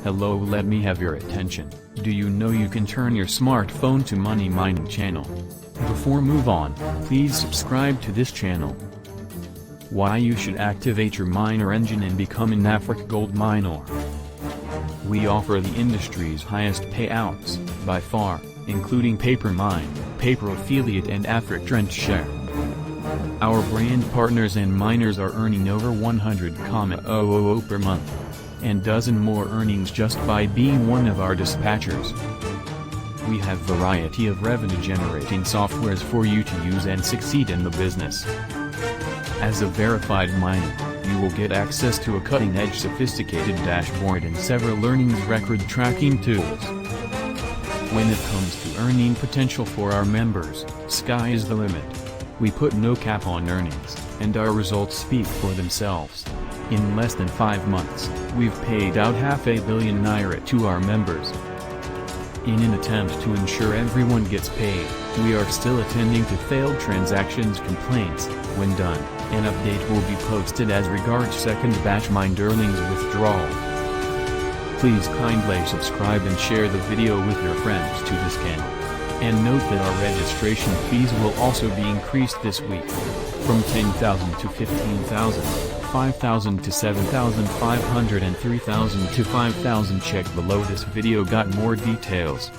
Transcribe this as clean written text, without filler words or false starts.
Hello, let me have your attention. Do you know you can turn your smartphone to money mining channel? Before move on, please subscribe to this channel. Why you should activate your miner engine and become an AFGOLD miner. We offer the industry's highest payouts, by far, including Paper Mine, Paper Affiliate and AFRIC Share. Our brand partners and miners are earning over 100,000 per month. And dozen more earnings just by being one of our dispatchers. We have variety of revenue generating softwares for you to use and succeed in the business. As a verified miner, you will get access to a cutting-edge sophisticated dashboard and several earnings record tracking tools. When it comes to earning potential for our members, sky is the limit. We put no cap on earnings, and our results speak for themselves. In less than 5 months, we've paid out ₦500 million to our members. In an attempt to ensure everyone gets paid, we are still attending to failed transactions complaints. When done, an update will be posted as regards second batch mined earnings withdrawal. Please kindly subscribe and share the video with your friends to this channel. And note that our registration fees will also be increased this week, from 10,000 to 15,000, 5,000 to 7,500 and 3,000 to 5,000. Check below this video got more details.